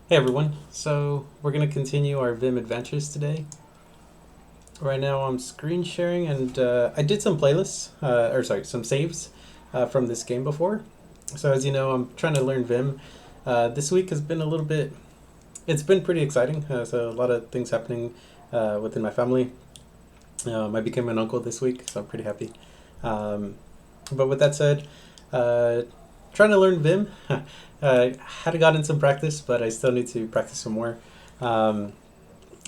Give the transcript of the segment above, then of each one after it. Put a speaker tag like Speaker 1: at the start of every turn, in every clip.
Speaker 1: Hey everyone, so we're going to continue our VIM Adventures today. Right now I'm screen sharing and I did some playlists, some saves from this game before. So as you know, I'm trying to learn VIM. This week has been it's been pretty exciting. So a lot of things happening within my family. I became an uncle this week, so I'm pretty happy. Um, but with that said, uh, trying to learn Vim. Had gotten some practice, but I still need to practice some more. Um,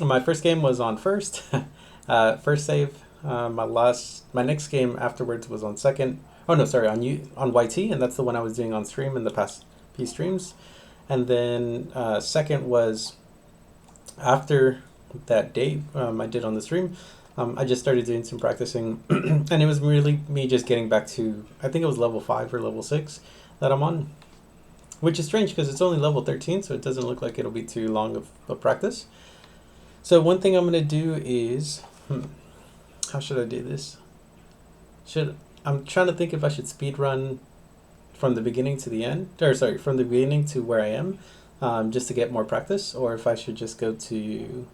Speaker 1: my first game was on first, first save. My next game afterwards was on second. Oh no, sorry, on YT, and that's the one I was doing on stream in the past few streams. And then second was after that day I did on the stream. I just started doing some practicing, and it was really me just getting back to, I think it was level 5 or level 6 that I'm on, which is strange because it's only level 13, so it doesn't look like it'll be too long of practice. So, one thing I'm going to do is, how should I do this? I'm trying to think if I should speed run from the beginning to the end, or sorry, from the beginning to where I am, just to get more practice, or if I should just go to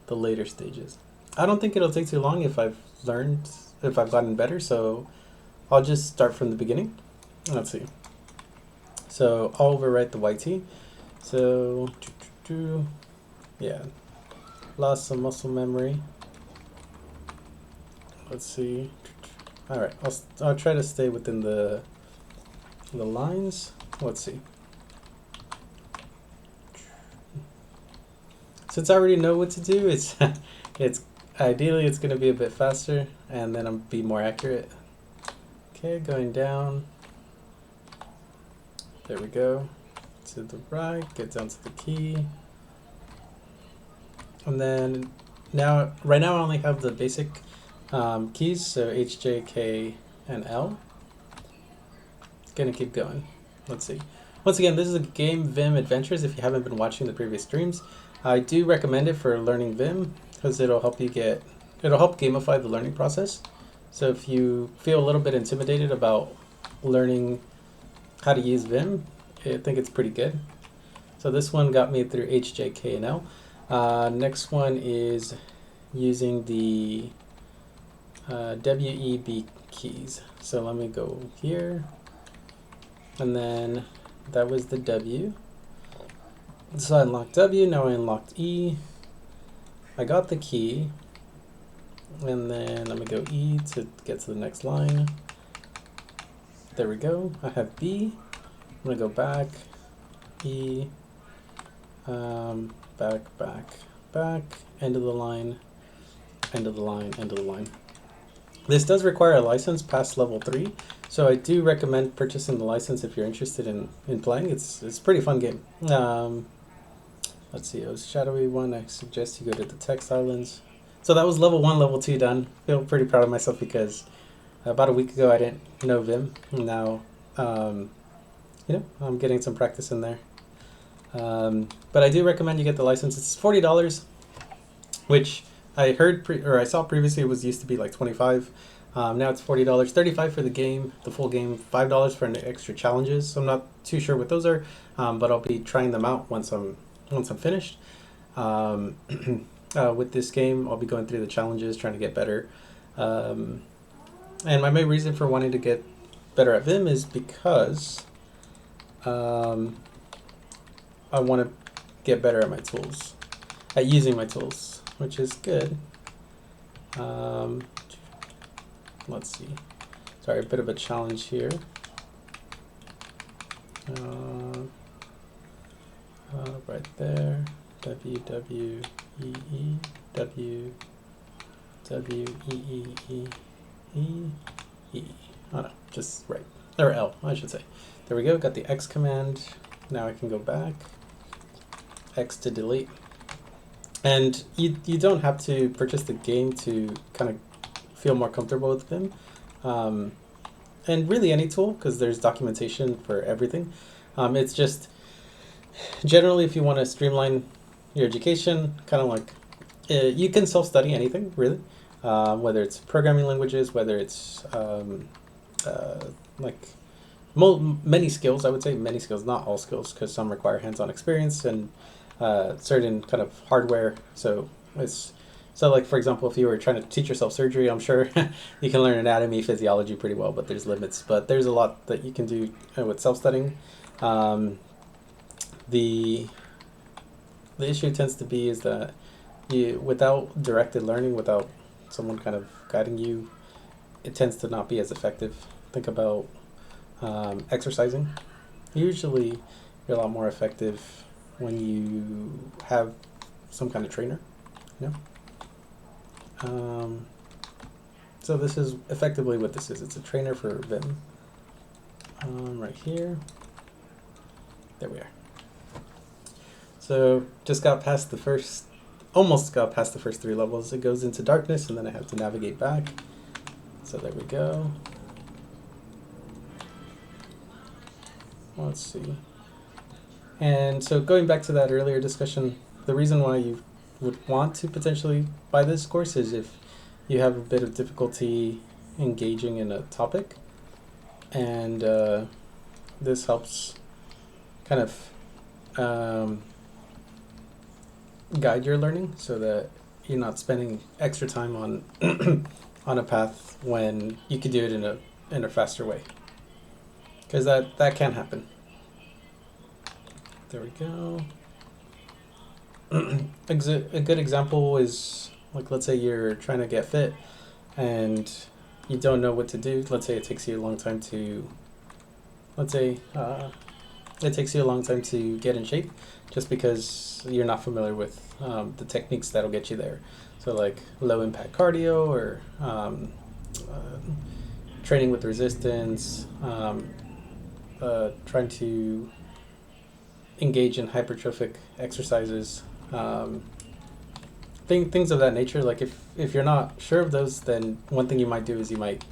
Speaker 1: the later stages. I don't think it'll take too long if I've gotten better, so I'll just start from the beginning. Let's see. So I'll overwrite the YT. So, yeah, lost some muscle memory. Let's see. All right, I'll try to stay within the lines. Let's see. Since I already know what to do, it's ideally it's going to be a bit faster, and then I'll be more accurate. Okay, going down. There we go. To the right, get down to the key. And then right now I only have the basic keys, so H, J, K, and L. Gonna keep going. Let's see. Once again, this is a game VIM Adventures. If you haven't been watching the previous streams, I do recommend it for learning Vim because it'll help gamify the learning process. So if you feel a little bit intimidated about learning how to use Vim, I think it's pretty good. So this one got me through H, J, K, and L. Next one is using the W, E, B keys. So let me go here, and then that was the W. So I unlocked W, now I unlocked E. I got the key, and then let me go E to get to the next line. There we go. I have B. I'm gonna go back, E, back, end of the line, end of the line, end of the line. This does require a license past level 3, so I do recommend purchasing the license if you're interested in playing. It's a pretty fun game. Let's see, it was Shadowy one. I suggest you go to the Text Islands. So that was level 1, level 2 done. Feel pretty proud of myself because about a week ago I didn't know Vim. Now, I'm getting some practice in there. But I do recommend you get the license. It's $40, which I heard I saw previously it was used to be like 25. Now it's $40, 35 for the game, the full game, $5 for an extra challenges. So I'm not too sure what those are, but I'll be trying them out once I'm finished. With this game, I'll be going through the challenges, trying to get better. And my main reason for wanting to get better at Vim is because I want to get better at my tools, at using my tools, which is good. Let's see. Sorry, a bit of a challenge here. Right there. W, W, E, E, W, W, E, E, E, E, E. Oh no, just right. Or L, I should say. There we go, got the X command. Now I can go back. X to delete. And you don't have to purchase the game to kind of feel more comfortable with Vim. And really any tool, because there's documentation for everything. It's just, generally if you want to streamline your education, kind of like, you can self-study anything, really. Whether it's programming languages, whether it's like many skills, I would say many skills, not all skills, because some require hands-on experience and certain kind of hardware. So it's so like for example, if you were trying to teach yourself surgery, I'm sure you can learn anatomy, physiology pretty well, but there's limits. But there's a lot that you can do with self-studying. Um, the the issue tends to be is that without directed learning, without someone kind of guiding you, it tends to not be as effective. Think about exercising. Usually, you're a lot more effective when you have some kind of trainer. You know. So this is effectively what this is. It's a trainer for VIM. Right here. There we are. So just got past the first, almost got past the first 3 levels. It goes into darkness, and then I have to navigate back. So there we go. Let's see. And so going back to that earlier discussion, the reason why you would want to potentially buy this course is if you have a bit of difficulty engaging in a topic, and this helps kind of guide your learning so that you're not spending extra time on on a path when you could do it in a faster way, because that can happen. There we go. A good example is, like, let's say you're trying to get fit and you don't know what to do. Let's say it takes you a long time to, it takes you a long time to get in shape, just because you're not familiar with the techniques that'll get you there. So like low impact cardio, or training with resistance, trying to engage in hypertrophic exercises, things of that nature. Like if you're not sure of those, then one thing you might do is you might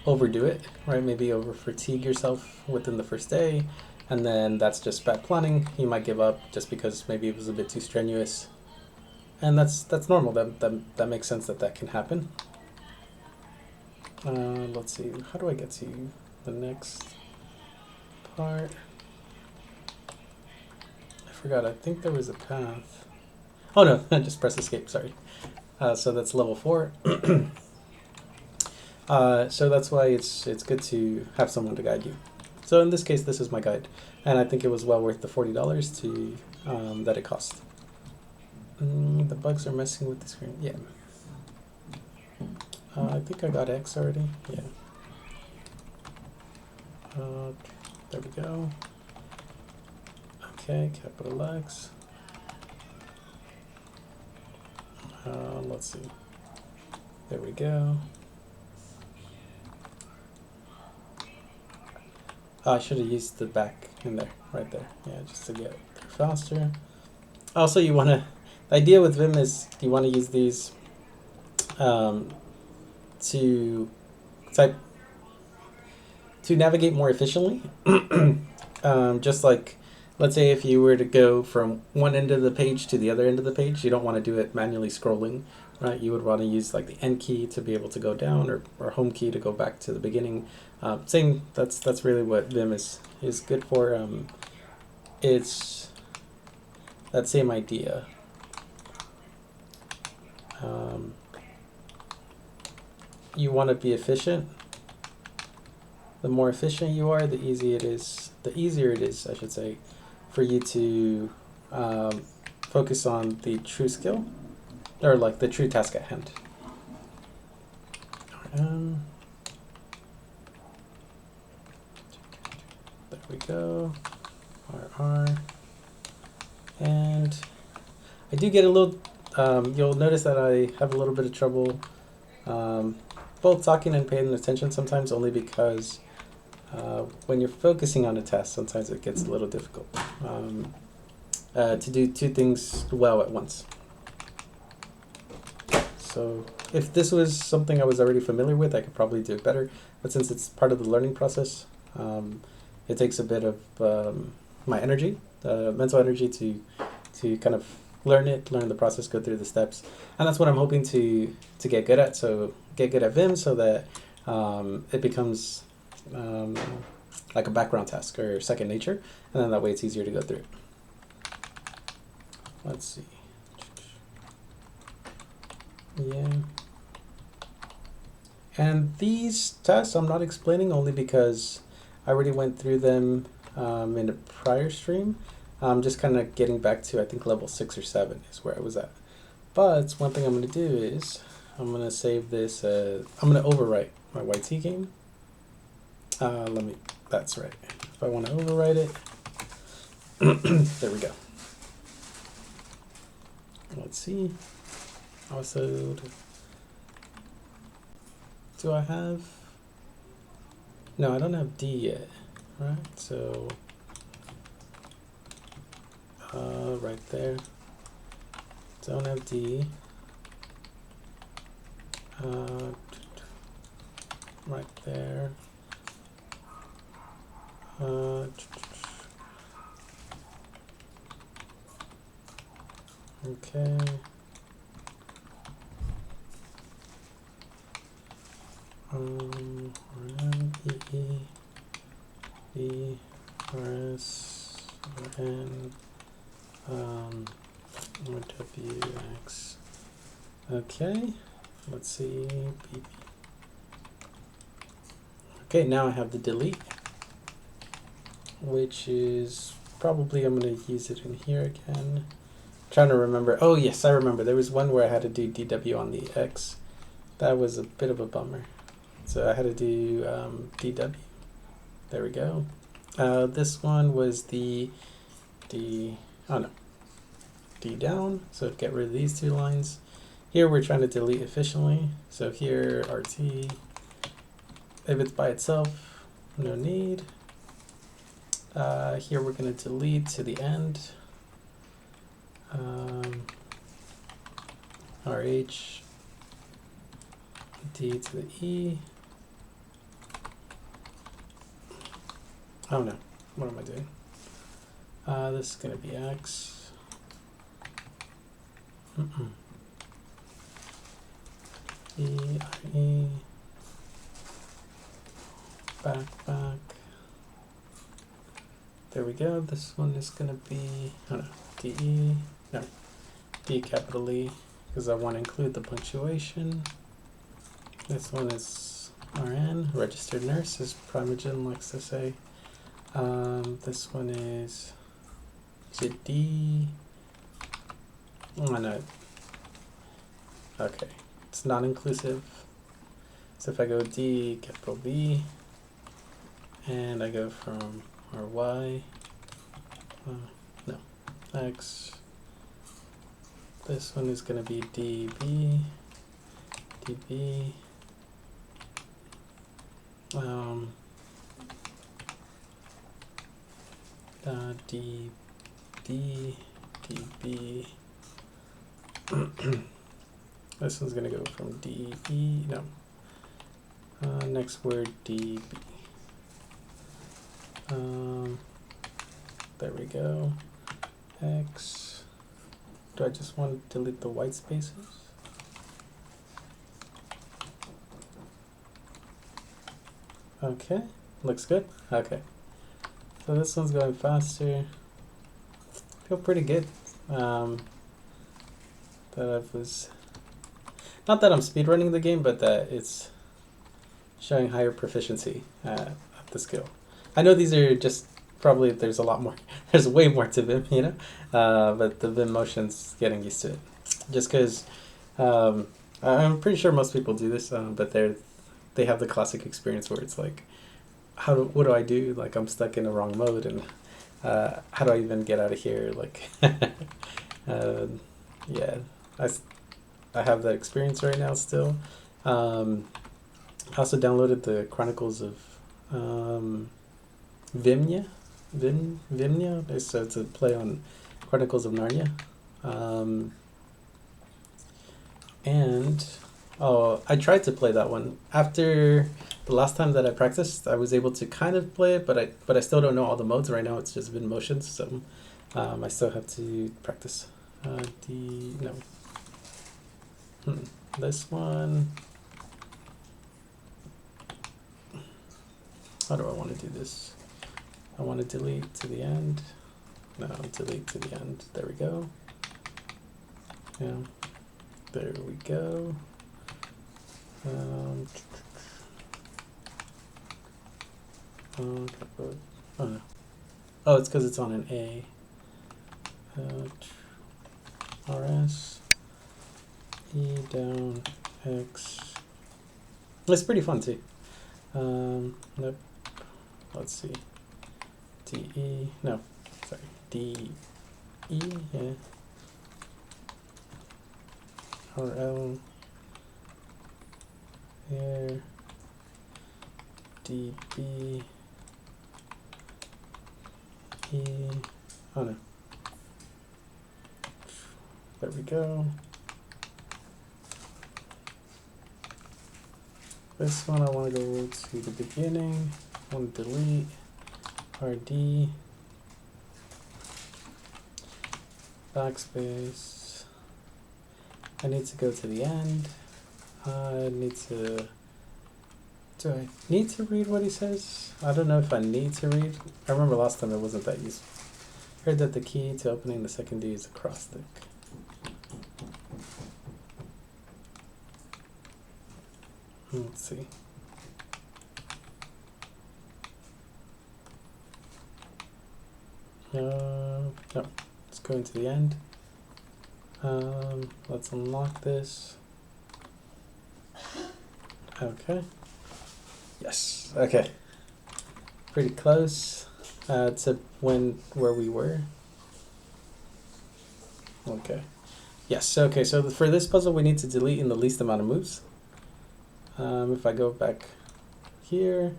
Speaker 1: overdo it, right? Maybe over fatigue yourself within the first day, and then that's just bad planning. You might give up just because maybe it was a bit too strenuous, and that's normal. That makes sense that can happen. Let's see, how do I get to the next part? I forgot. I think there was a path. Oh no, just press escape, sorry. So that's level 4. So that's why it's good to have someone to guide you. So in this case, this is my guide, and I think it was well worth the $40 to that it cost. The bugs are messing with the screen. Yeah. I think I got X already. Yeah. There we go. Okay, capital X. Let's see. There we go. I should have used the back in there, right there. Yeah, just to get there faster. Also, you want to, the idea with Vim is you want to use these to type, to navigate more efficiently. Just like, let's say if you were to go from one end of the page to the other end of the page, you don't want to do it manually scrolling, right? You would want to use like the end key to be able to go down, or home key to go back to the beginning. That's really what Vim is good for. It's that same idea. You want to be efficient. The more efficient you are, the easier it is, I should say, for you to focus on the true skill, or like the true task at hand. There we go. RR. And I do get a little, you'll notice that I have a little bit of trouble both talking and paying attention sometimes, only because when you're focusing on a task, sometimes it gets a little difficult to do 2 things well at once. So if this was something I was already familiar with, I could probably do it better. But since it's part of the learning process, it takes a bit of my energy, mental energy, to kind of learn the process, go through the steps. And that's what I'm hoping to get good at. So get good at Vim so that it becomes like a background task or second nature, and then that way it's easier to go through it. Let's see. Yeah. And these tests I'm not explaining only because I already went through them in a prior stream. I'm just kind of getting back to, I think, level 6 or 7 is where I was at. But one thing I'm going to do is I'm going to save this. I'm going to overwrite my YT game. That's right. If I want to overwrite it, there we go. Let's see. Also, do I have? No, I don't have D yet, right? So, right there. Don't have D. Right there. Okay. RN, EE, E, RS, RN, WX. Okay, let's see. BP. Okay, now I have the delete, which is probably, I'm going to use it in here again. Trying to remember. Oh yes, I remember. There was one where I had to do DW on the X. That was a bit of a bummer. So I had to do DW. There we go. This one was the D. Oh no, D down. So get rid of these two lines. Here we're trying to delete efficiently. So here RT. If it's by itself, no need. Here we're going to delete to the end. RH, D to the E. Oh no, what am I doing? This is going to be X. E, back. There we go. This one is going to be, oh no, DE, no, D capital E, because I want to include the punctuation. This one is RN, registered nurse, as Primogen likes to say. This one is it D? Oh no. Okay, it's not inclusive. So if I go D, capital V, and I go from RY, no, X. This one is going to be DB, DB. D, D, DB. This one's going to go from DE, no. Next word, DB. There we go. X. Do I just want to delete the white spaces? Okay, looks good. Okay. So this one's going faster. Feel pretty good. That I was, not that I'm speedrunning the game, but that it's showing higher proficiency at the skill. I know these are just probably, there's a lot more. There's way more to Vim, you know, but the Vim motion's getting used to it. Just because I'm pretty sure most people do this, but they have the classic experience where it's like, what do I do? Like I'm stuck in the wrong mode, and how do I even get out of here? Like, yeah, I have that experience right now still. I also downloaded the Chronicles of Vimnia. So it's a play on Chronicles of Narnia. And I tried to play that one. After the last time that I practiced, I was able to kind of play it, but I still don't know all the modes. Right now it's just VIM motions, so I still have to practice. This one. How do I want to do this? I want to delete to the end. No, delete to the end. There we go. Yeah, there we go. Oh no. Oh, it's because it's on an A. RS E down X. It's pretty fun too. Nope. Let's see. DE. No, sorry. DE. Yeah. RL. Here. DB. E. Oh no. There we go. This one I want to go to the beginning. I want to delete RD. Backspace. I need to go to the end. I need to... Do I need to read what he says? I don't know if I need to read. I remember last time it wasn't that useful. Heard that the key to opening the second D is a cross stick. Let's see. No, let's go into the end. Let's unlock this. Okay. Yes. Okay. Pretty close to where we were. Okay. Yes. Okay. So for this puzzle, we need to delete in the least amount of moves. If I go back here,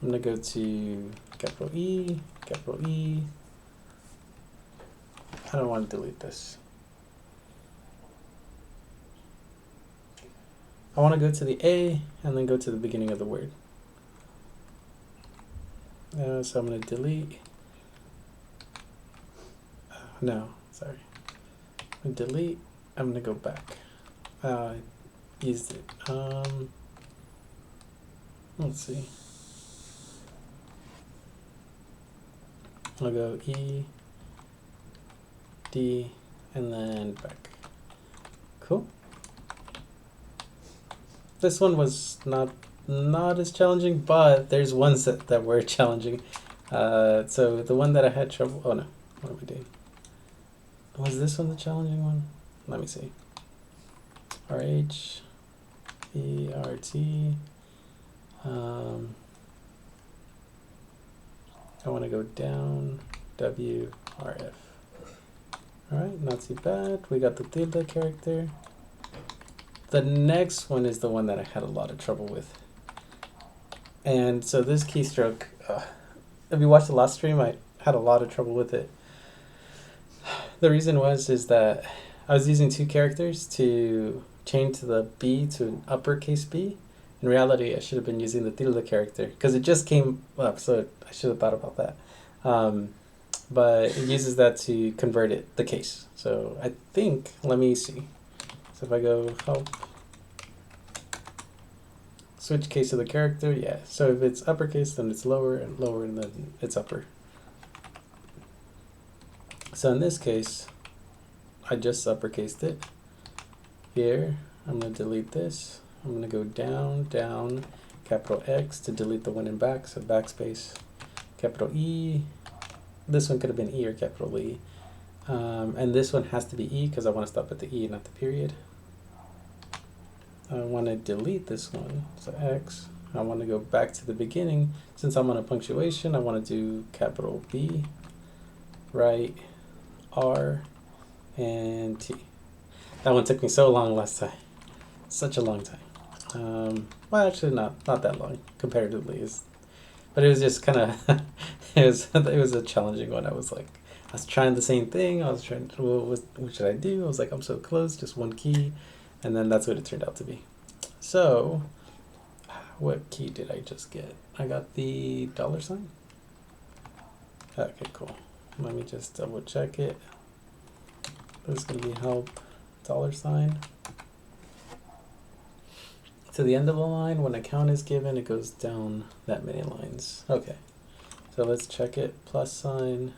Speaker 1: I'm gonna go to capital E, capital E. I don't want to delete this. I want to go to the A and then go to the beginning of the word. So I'm going to delete. No, sorry. I'm going to delete. I'm going to go back. Used it. Let's see. I'll go E, D, and then back. Cool. This one was not as challenging, but there's ones that were challenging. So the one that I had trouble. Oh no, what are we doing? Was this one the challenging one? Let me see. RH, ERT. I want to go down. WRF. All right, not too bad. We got the tilde character. The next one is the one that I had a lot of trouble with. And so this keystroke, if you watched the last stream, I had a lot of trouble with it. The reason is that I was using two characters to change to the B to an uppercase B. In reality, I should have been using the tilde character because it just came up, so I should have thought about that. But it uses that to convert the case. So I think, let me see. So if I go help, switch case of the character, yeah. So if it's uppercase, then it's lower, and lower, and then it's upper. So in this case, I just uppercased it. Here, I'm going to delete this. I'm going to go down, down, capital X to delete the one in back, so backspace, capital E. This one could have been E or capital E. And this one has to be E because I want to stop at the E, not the period. I want to delete this one, so X. I want to go back to the beginning. Since I'm on a punctuation, I want to do capital B, right, R, and T. That one took me so long last time. Such a long time. Well, actually, not that long comparatively. But it was just kind of, it was a challenging one. I was trying the same thing. I was trying, what should I do? I was like, I'm so close, just one key. And then that's what it turned out to be. So, what key did I just get? I got the $sign. Okay, cool. Let me just double check it. This is going to be help $sign. To the end of the line, when a count is given, it goes down that many lines. Okay. So let's check it. Plus sign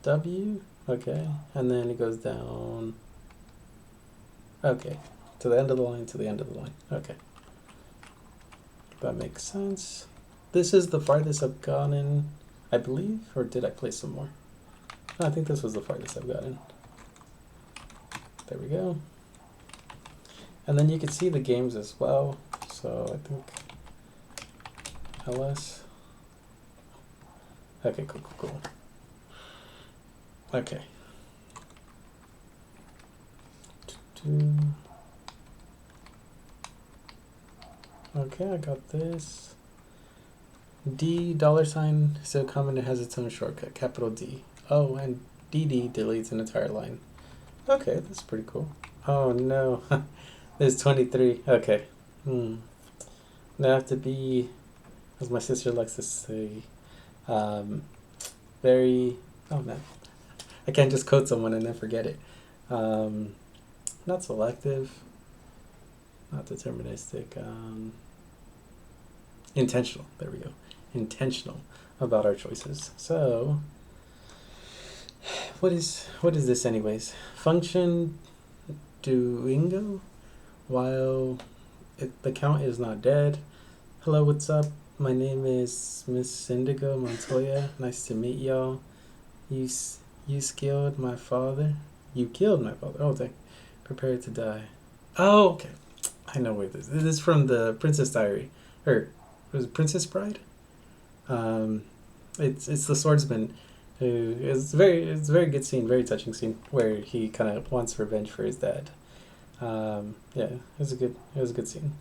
Speaker 1: W. Okay. And then it goes down. Okay. To the end of the line, to the end of the line. Okay. That makes sense. This is the farthest I've gotten, I believe, or did I play some more? No, I think this was the farthest I've gotten. There we go. And then you can see the games as well. So I think LS. Okay, cool. Okay. Okay, I got this. D $, so common, it has its own shortcut, capital D. Oh, and DD deletes an entire line. Okay, that's pretty cool. Oh no, there's 23. Okay. They have to be, as my sister likes to say, very, oh man, I can't just code someone and then forget it. Not selective, not deterministic, intentional, there we go. Intentional about our choices. So, what is this anyways? Function Duingo, while the count is not dead. Hello, what's up? My name is Miss Indigo Montoya. Nice to meet y'all. You killed my father. You killed my father. Oh, dang. Prepared to die. Oh, okay. I know where this is. This is from the Princess Diary. Or, was it Princess Bride? It's the swordsman who is it's a very good scene, very touching scene where he kind of wants revenge for his dad. Yeah, it was a good scene.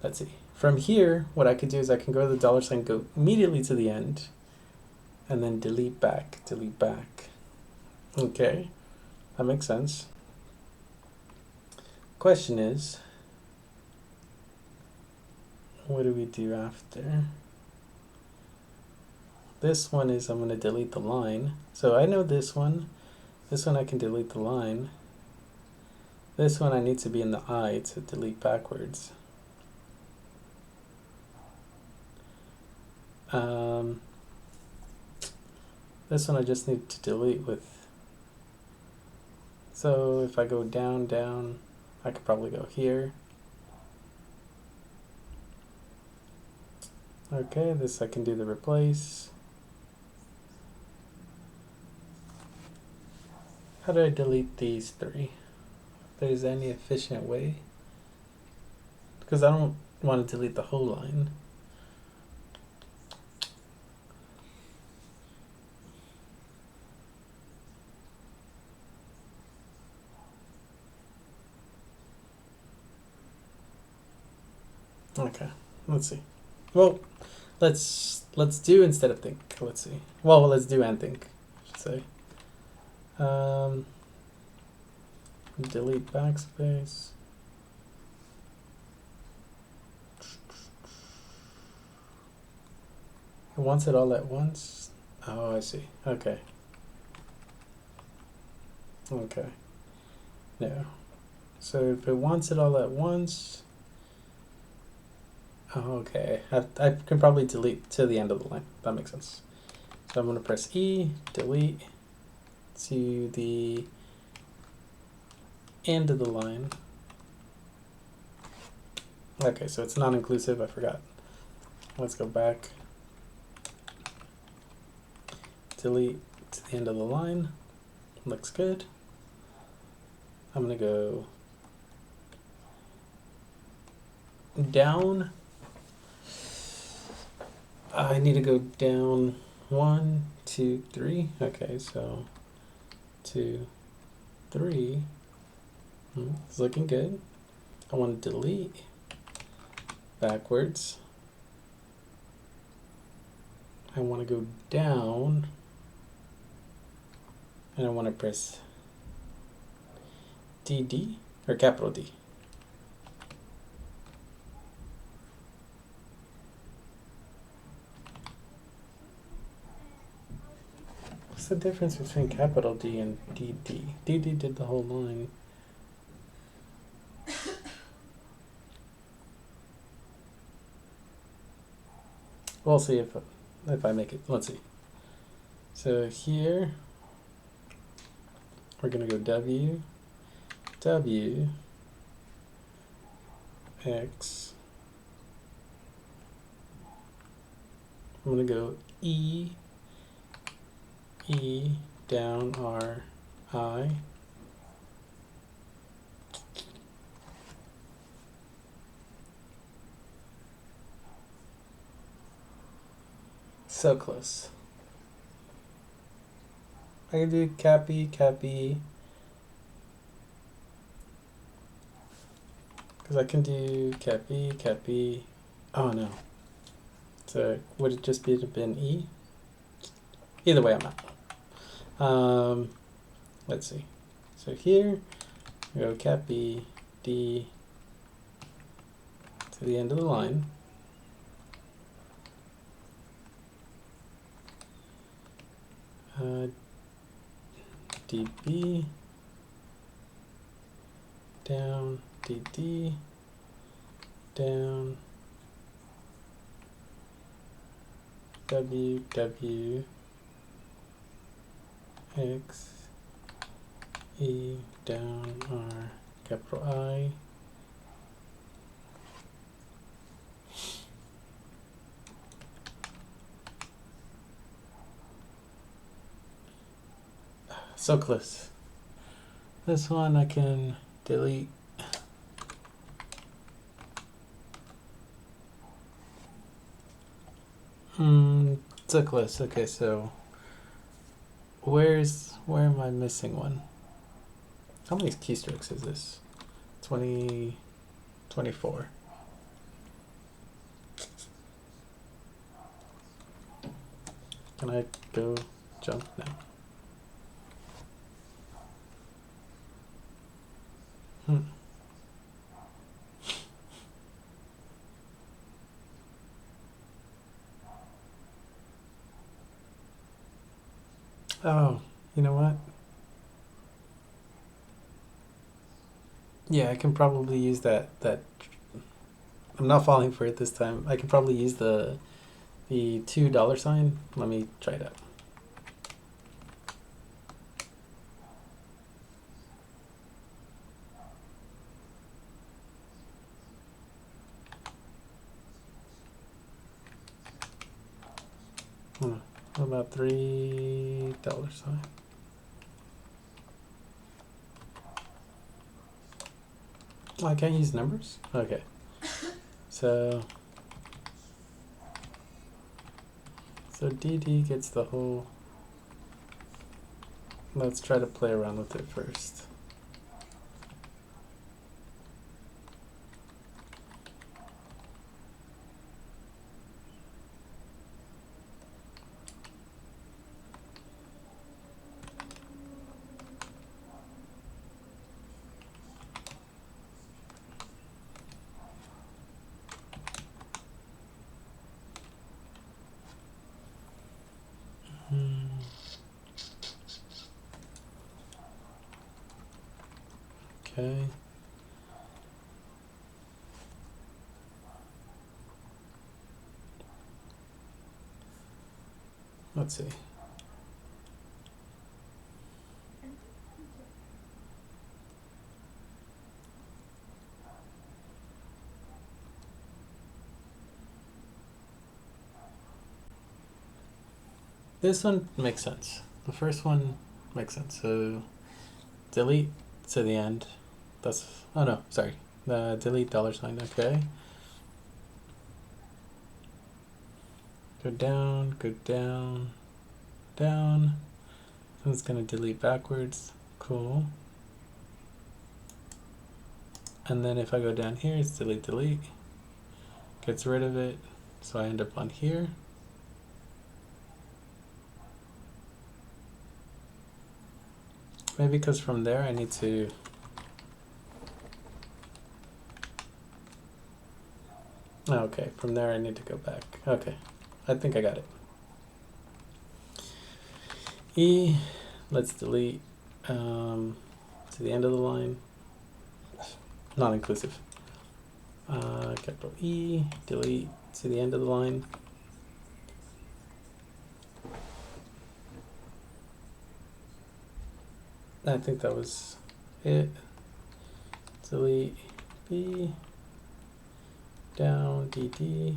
Speaker 1: Let's see. From here, what I could do is I can go to the $, go immediately to the end, and then delete back. Okay, that makes sense. Question is, what do we do after? This one is I'm going to delete the line. So I know this one. This one I can delete the line. This one I need to be in the I to delete backwards. This one I just need to delete with. So if I go down, I could probably go here. Okay, this I can do the replace. How do I delete these three? If there's any efficient way? Because I don't want to delete the whole line. Okay, let's see. Well, let's do instead of think. Let's see. Well, let's do and think, I should say. Delete backspace. It wants it all at once. Oh, I see. Okay. Okay. No. So if it wants it all at once. Oh, okay. I can probably delete to the end of the line. That makes sense. So I'm going to press E, delete to the end of the line. Okay, so it's non-inclusive. I forgot. Let's go back. Delete to the end of the line. Looks good. I'm going to go down. I need to go down 1, 2, 3. Okay, so 2, 3. It's looking good. I want to delete backwards. I want to go down. And I want to press DD or capital D. What's the difference between capital D and DD? DD did the whole line. We'll see if I make it. Let's see. So here we're gonna go W, W, X. I'm gonna go E, E, down R, I. So close. I can do cap E, because I can do cap E. Oh no. So would it just been E? Either way, I'm out. Let's see. So here, we go cap B, D to the end of the line. DB, down, DD, down, W, W, X, E, down, R, capital I. So close. This one I can delete. So close. Okay, so where am I missing one? How many keystrokes is this? 20, 24. Can I go jump now? Oh, you know what? Yeah, I can probably use that. I'm not falling for it this time. I can probably use the $2 sign. Let me try it out. What about $3 sign? Oh, I can't use numbers? Okay. So DD gets the whole. Let's try to play around with it first. Okay. Let's see. This one makes sense. The first one makes sense. So delete to the end. That's, oh no, sorry. Delete $, okay. Go down, down. So it's gonna delete backwards. Cool. And then if I go down here, it's delete. Gets rid of it. So I end up on here. Maybe because from there I need to. Okay, from there I need to go back. Okay, I think I got it. E, let's delete to the end of the line. Not inclusive. Capital E, delete to the end of the line. I think that was it. Delete B, down DD.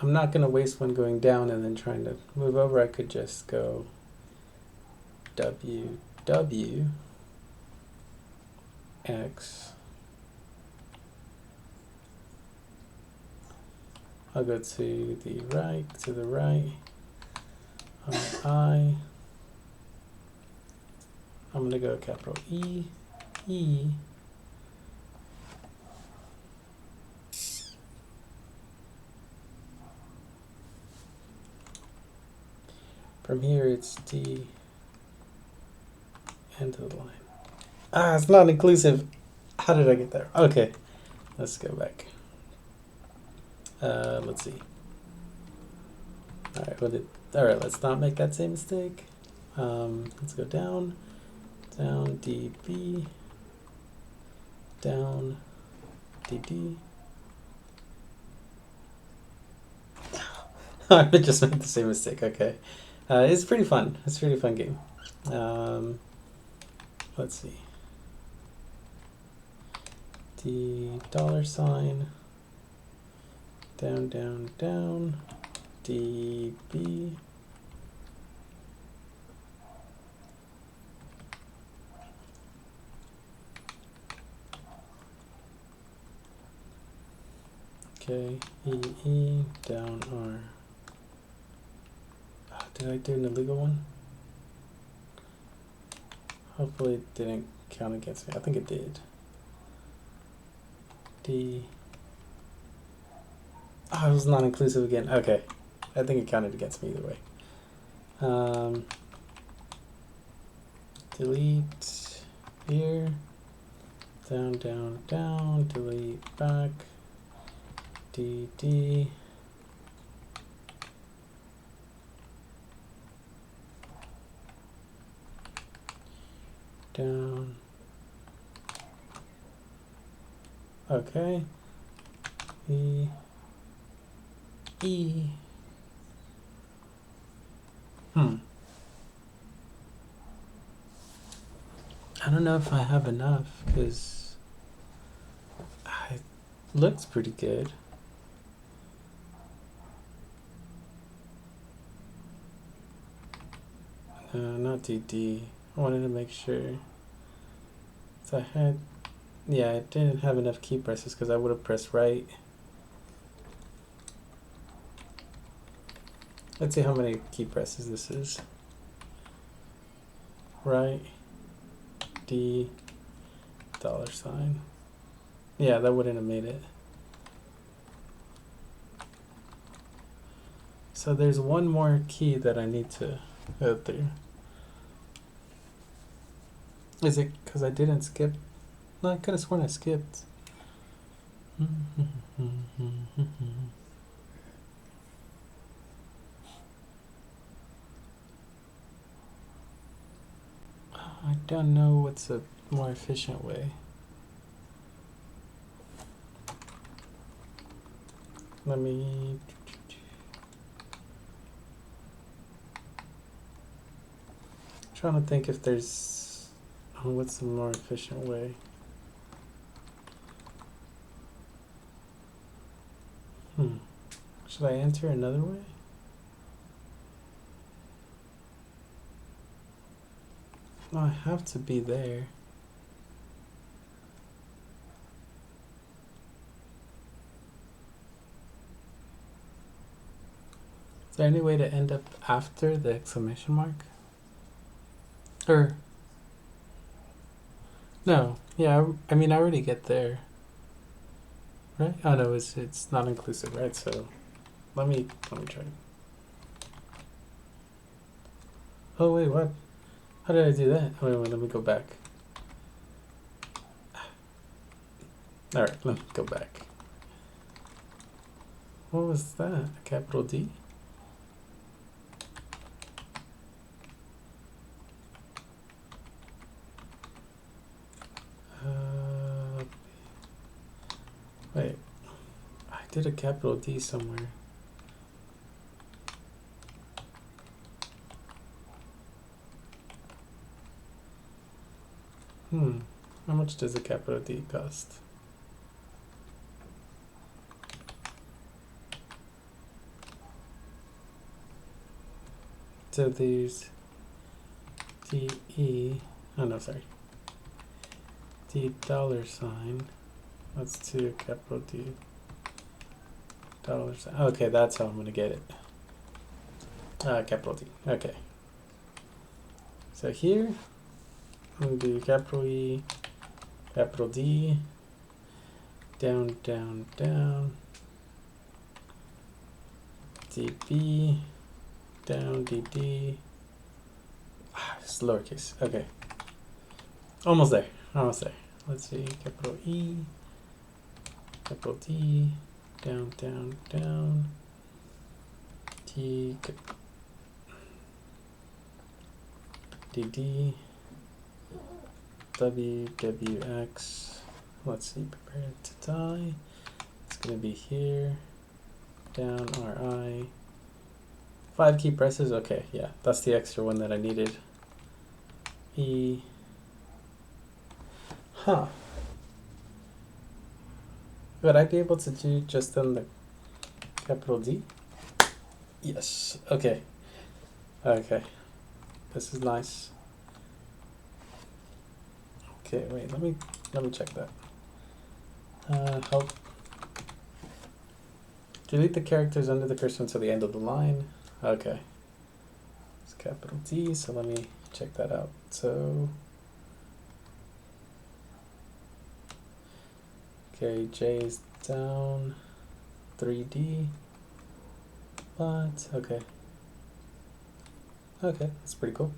Speaker 1: I'm not going to waste one going down and then trying to move over. I could just go W, W, X. I'll go to the right, I. I'm going to go capital E, E. From here it's D, end of the line. Ah, it's not inclusive. How did I get there? Okay, let's go back. Let's see. All right, let's not make that same mistake. Let's go down, DB, down, DD. I just made the same mistake. Okay, it's pretty fun. It's a pretty fun game. Let's see. D $, down, down, down, DB. Okay, E, down R. Did I do an illegal one? Hopefully it didn't count against me. I think it did. D. Oh, it was not inclusive again. Okay. I think it counted against me either way. Delete here. Down, down, down. Delete back. DD. Down. Okay. E. E. I don't know if I have enough because it looks pretty good. Not DD. I wanted to make sure. So I had, yeah, I didn't have enough key presses because I would have pressed right. Let's see how many key presses this is. Right, D, $. Yeah, that wouldn't have made it. So there's one more key that I need to go through. Is it because I didn't skip? No, I could have sworn I skipped. I don't know what's a more efficient way. Let me... trying to think if there's... oh, what's a more efficient way? Should I enter another way? No, I have to be there. Is there any way to end up after the exclamation mark? Or... no, yeah, I mean, I already get there. Right? Oh no, it's not inclusive, right? So let me try. Oh wait, what? How did I do that? Wait, let me go back. Alright, let me go back. What was that? Capital D? Wait, I did a capital D somewhere. How much does a capital D cost? So there's DE, oh no, sorry, D $. Let's do capital D $. Okay, that's how I'm going to get it. Capital D. Okay. So here, I'm going to do capital E, capital D, down, down, down, DB, down, DD. It's lowercase. Okay. Almost there. Almost there. Let's see. Capital E, capital D, down, down, down, D, DD, WWX. Let's see. Prepare to die. It's going to be here. Down, RI. 5 key presses. Okay, yeah. That's the extra one that I needed. E. Huh. Would I be able to do just on the capital D? Yes. Okay. Okay. This is nice. Okay, wait, let me check that. Help. Delete the characters under the cursor until the end of the line. Okay. It's capital D, so let me check that out. So okay, J is down 3D. But okay. Okay, that's pretty cool.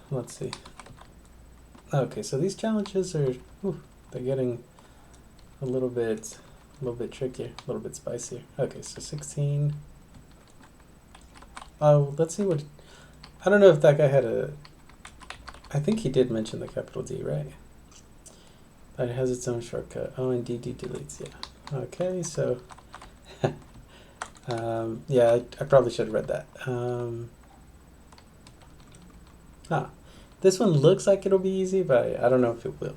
Speaker 1: Let's see. Okay, so these challenges are they're getting a little bit trickier, a little bit spicier. Okay, so 16. Oh, let's see what. I don't know if that guy had a. I think he did mention the capital D, right? But it has its own shortcut. Oh, and DD deletes, yeah. Okay, so. Yeah, I probably should have read that. This one looks like it'll be easy, but I don't know if it will.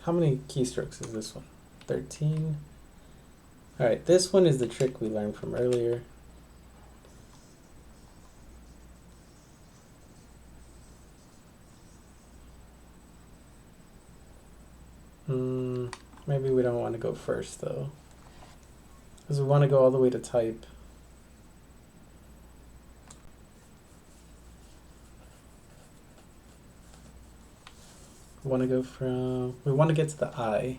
Speaker 1: How many keystrokes is this one? 13. All right, this one is the trick we learned from earlier. Maybe we don't want to go first though, because we want to go all the way to type. We want to get to the I.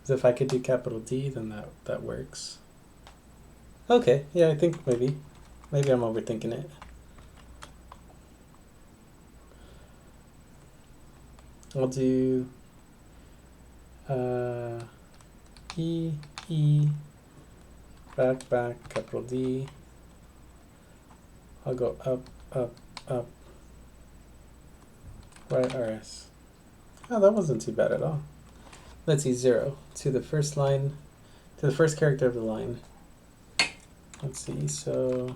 Speaker 1: Because if I could do capital D, then that works. Okay, yeah, I think maybe I'm overthinking it. I'll do E, back, capital D. I'll go up, right, RS. Oh, that wasn't too bad at all. Let's see, 0 to the first line, to the first character of the line. Let's see, so,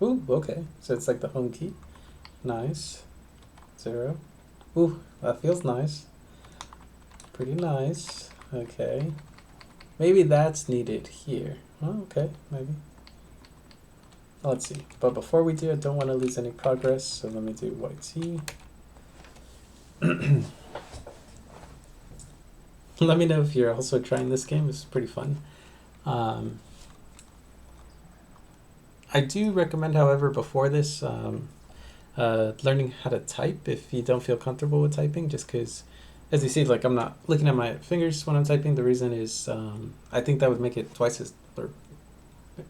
Speaker 1: ooh, okay. So it's like the home key. Nice. 0. Ooh, that feels nice. Pretty nice. Okay. Maybe that's needed here. Oh, okay, maybe. Let's see. But before we do, I don't want to lose any progress, so let me do YT. Let me know if you're also trying this game. It's pretty fun. I do recommend, however, before this, learning how to type if you don't feel comfortable with typing, just because, as you see, like I'm not looking at my fingers when I'm typing. The reason is I think that would make it twice as, or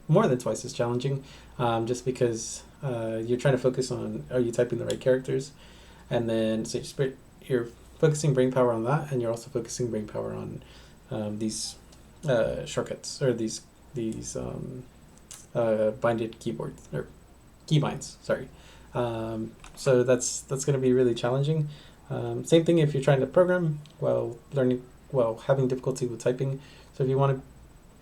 Speaker 1: more than twice as challenging, just because you're trying to focus on, are you typing the right characters? And then so you're focusing brain power on that, and you're also focusing brain power on these shortcuts, or these binded keyboards, or keybinds, sorry. So that's going to be really challenging. Same thing if you're trying to program while having difficulty with typing. So if you want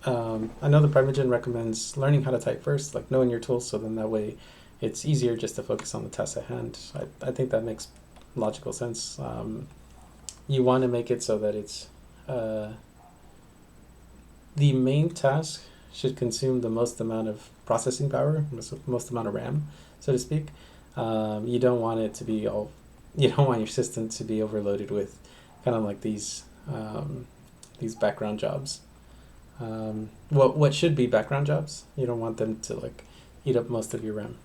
Speaker 1: to I know the Primeagen recommends learning how to type first, like knowing your tools, so then that way it's easier just to focus on the task at hand. I think that makes logical sense. You want to make it so that it's the main task should consume the most amount of processing power, most amount of RAM, so to speak. You don't want it to be all. You don't want your system to be overloaded with kind of like these background jobs. What should be background jobs? You don't want them to like eat up most of your RAM.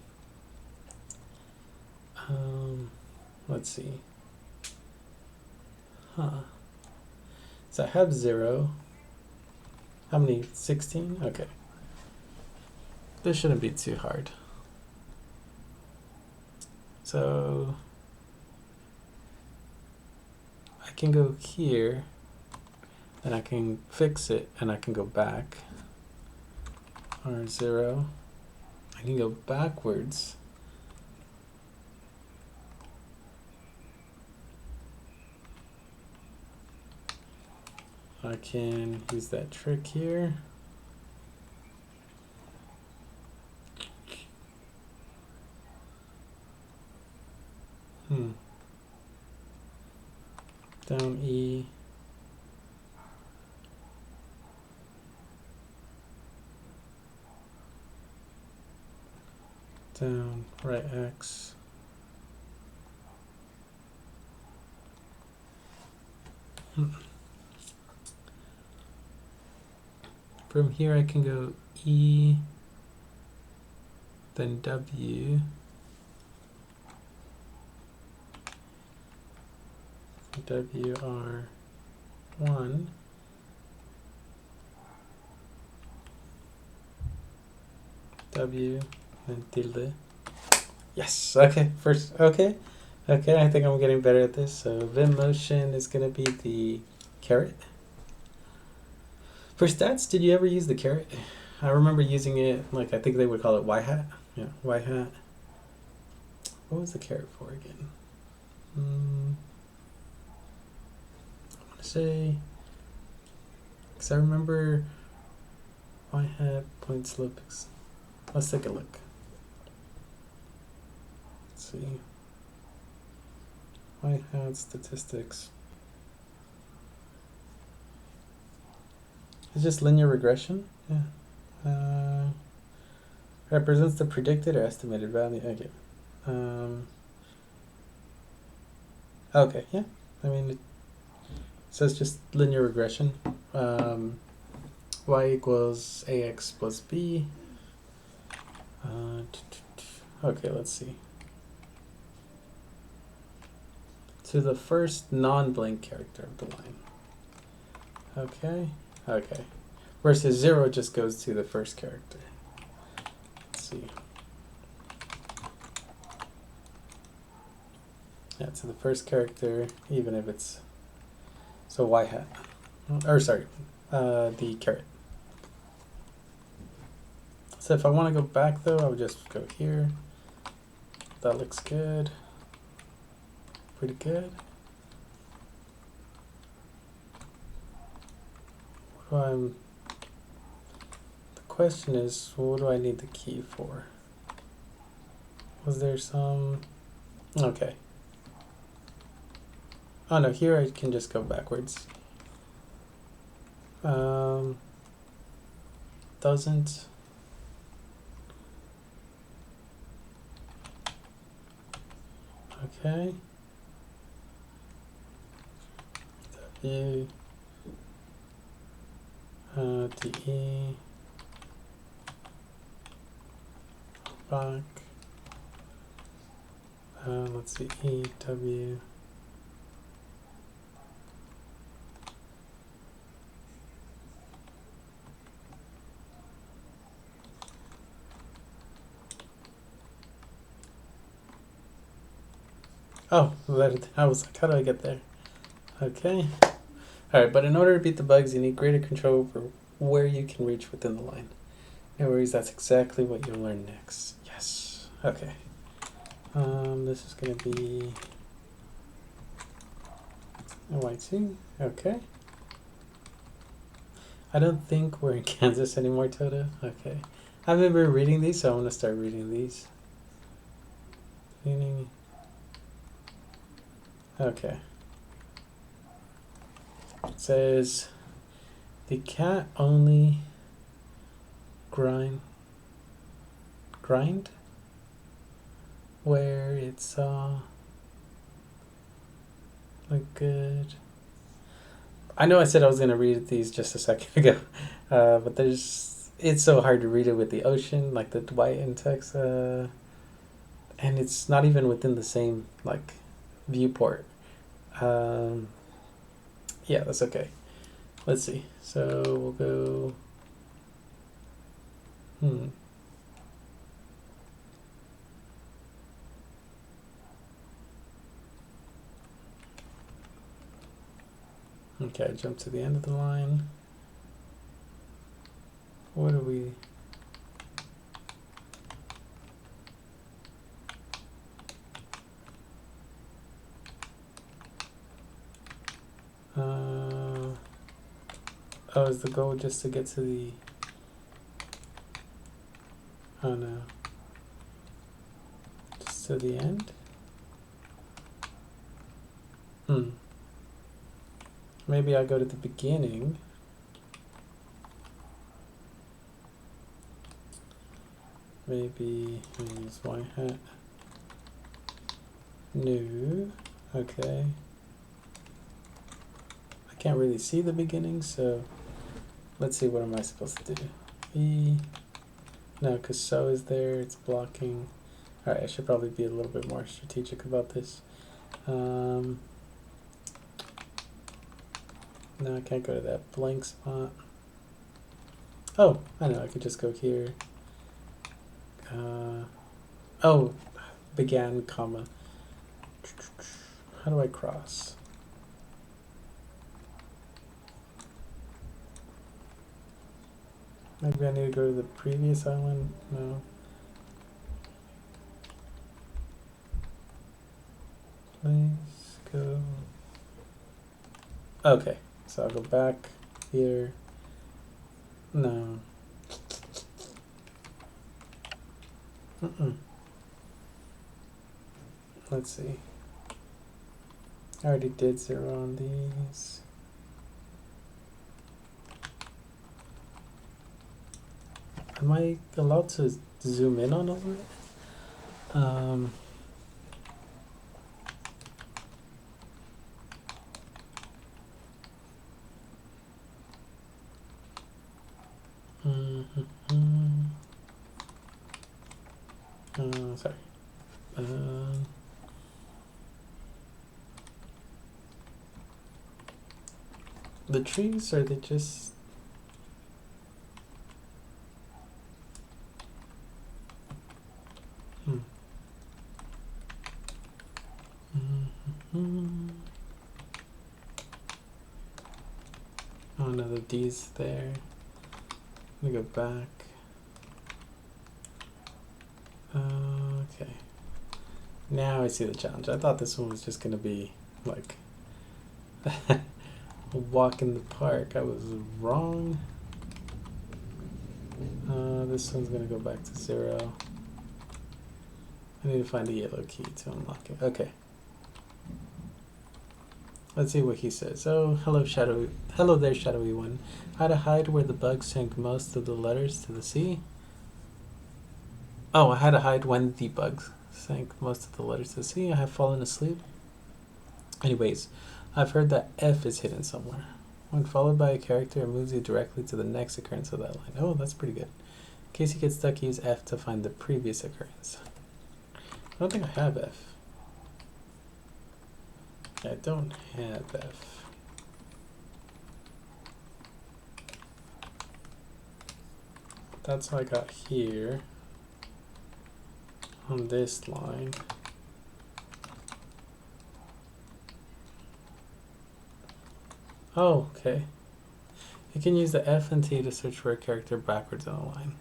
Speaker 1: Let's see. So I have 0. How many? 16? Okay. This shouldn't be too hard. So I can go here and I can fix it and I can go back. Or 0. I can go backwards. I can use that trick here. Down E. Down right X. From here I can go E, then W, WR1, W, and tilde. Yes, okay, okay, I think I'm getting better at this. So Vim motion is gonna be the caret. For stats, did you ever use the caret? I remember using it, like I think they would call it y-hat. Yeah, y-hat. What was the caret for again? I want to say, because I remember y-hat point slope. Let's take a look. Let's see. Y-hat statistics. It's just linear regression. Yeah. Represents the predicted or estimated value. Okay. Okay. Yeah. I mean, it says just linear regression. Y equals ax plus b. Okay. Let's see. To the first non-blank character of the line. Okay. Okay. Versus 0 just goes to the first character. Let's see. Yeah, to the first character, even if it's... So y-hat. Or sorry, the caret. So if I want to go back though, I would just go here. That looks good. Pretty good. The question is, what do I need the key for? Was there some... Okay. Oh no, here I can just go backwards. Doesn't... Okay. W... DE... Back. Let's see, EW. Oh, I was like, how do I get there? Okay. Alright, but in order to beat the bugs, you need greater control over where you can reach within the line. No worries, that's exactly what you'll learn next. Yes. Okay. This is going to be a Y2. Okay. I don't think we're in Kansas anymore, Toto. Okay. I remember reading these, so I'm gonna start reading these. Okay. It says the cat only grind where it saw look good. I know I said I was gonna read these just a second ago, but it's so hard to read it with the ocean, like the white and text, and it's not even within the same like viewport. Um, yeah, that's okay. Let's see. So we'll go. Okay, jump to the end of the line. What are we? Oh, is the goal just to get to the... Oh no. Just to the end? Maybe I go to the beginning. Maybe I use Y hat. New. Okay. I can't really see the beginning, so let's see, what am I supposed to do? E. No, because so is there, it's blocking. Alright, I should probably be a little bit more strategic about this. No, I can't go to that blank spot. Oh, I know, I could just go here. Oh, began, comma. How do I cross? Maybe I need to go to the previous island? No. Please go. Okay, so I'll go back here. No. Let's see. I already did 0 on these. Am I allowed to zoom in on all of it? Sorry. The trees, are they just... Oh no, the D's there. Let me go back. Okay. Now I see the challenge. I thought this one was just gonna be like a walk in the park. I was wrong. This one's gonna go back to 0. I need to find the yellow key to unlock it. Okay. Let's see what he says. Oh, hello there, shadowy one. How to hide where the bug sank most of the letters to the sea? Oh, I had to hide when the bugs sank most of the letters to the sea. I have fallen asleep. Anyways, I've heard that F is hidden somewhere. When followed by a character, it moves you directly to the next occurrence of that line. Oh, that's pretty good. In case you get stuck, use F to find the previous occurrence. I don't think I have F. I don't have F. That's what I got here on this line. Oh, okay. You can use the F and T to search for a character backwards on a line.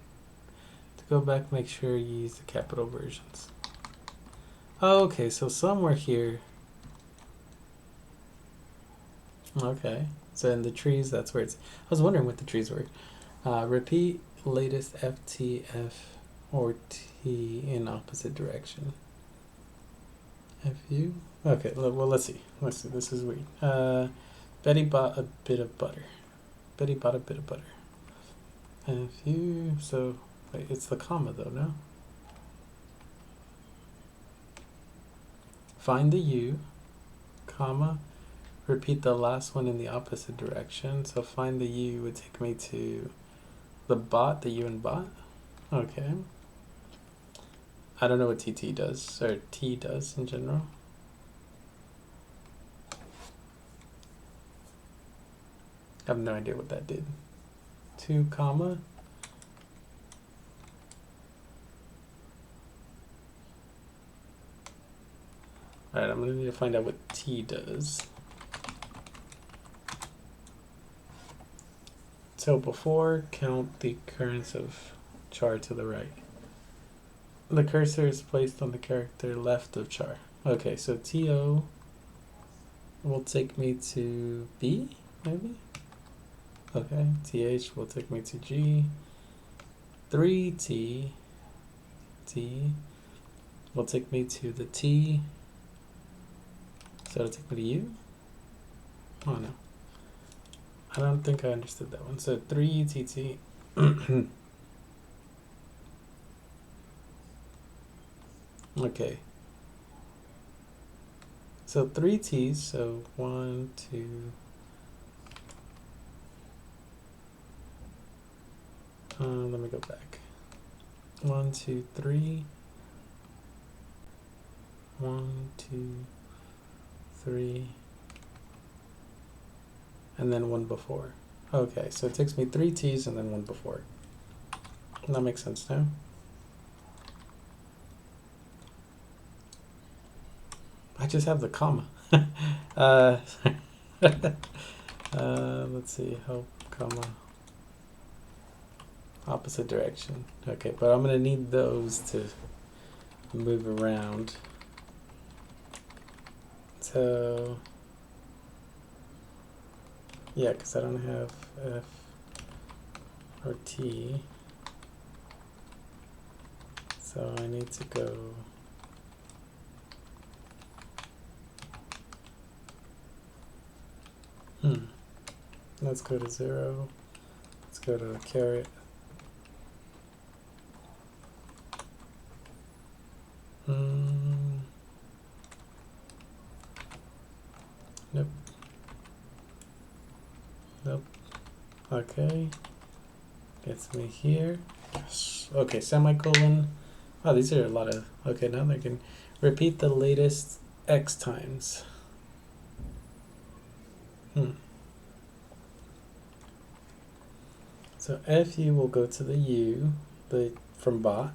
Speaker 1: To go back, make sure you use the capital versions. Oh, okay, so somewhere here. Okay. So in the trees, that's where it's. I was wondering what the trees were. Repeat latest FTF or T in opposite direction. FU? Okay, well, let's see. Let's see. This is weird. Betty bought a bit of butter. Betty bought a bit of butter. FU. So, wait, it's the comma though, no? Find the U, comma, repeat the last one in the opposite direction. So find the U would take me to the bot, the U in bot. Okay. I don't know what TT does, or T does in general. I have no idea what that did. 2, comma. Alright, I'm gonna need to find out what T does. So before, count the currents of char to the right. The cursor is placed on the character left of char. Okay, so TO will take me to B, maybe? Okay, TH will take me to G. 3T, T will take me to the T. So it'll take me to U? Oh no. I don't think I understood that one. So 3TT. Okay. So 3 T's, so 1, 2. Let me go back. 1, 2, 3. 1, 2, 3. And then one before. Okay, so it takes me 3 T's and then one before. That makes sense now. I just have the comma. Let's see, help, comma, opposite direction. Okay, but I'm gonna need those to move around. So, yeah, because I don't have F or T. So I need to go. Let's go to 0. Let's go to caret. Nope. Nope. Okay. Gets me here. Yes. Okay, semicolon. Oh, these are a lot of. Okay, now they can repeat the latest X times. So FU will go to the U, from bot.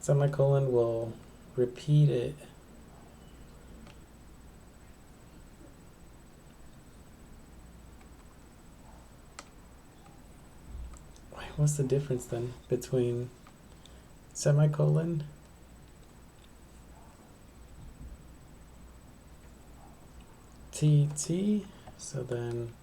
Speaker 1: Semicolon will repeat it. Wait, what's the difference then between semicolon TT? So then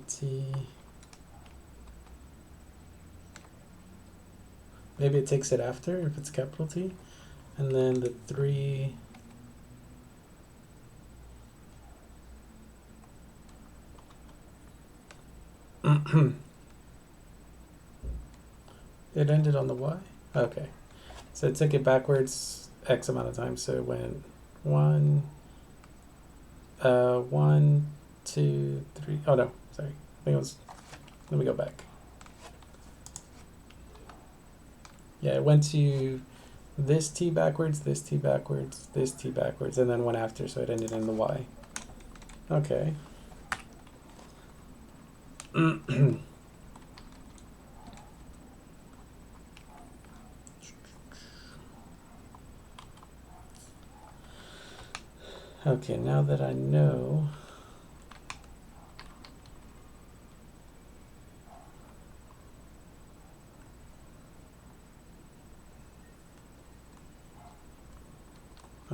Speaker 1: T. Maybe it takes it after if it's capital T, and then the 3. It ended on the Y? Okay. So it took it backwards X amount of times. So it went 1, 1, 2, 3. Oh no, sorry. I think it was. Let me go back. Yeah, it went to this T backwards, this T backwards, this T backwards, and then one after, so it ended in the Y. Okay. Okay, now that I know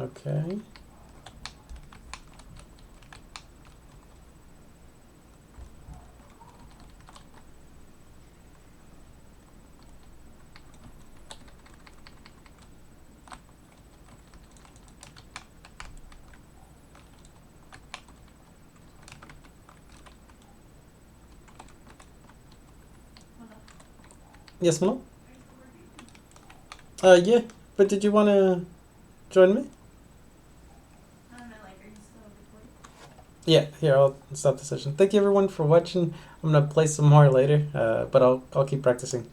Speaker 1: Okay. Yes, Milo? Yeah, but did you want to join me? Yeah, here, I'll stop the session. Thank you everyone for watching. I'm gonna play some more later, but I'll keep practicing.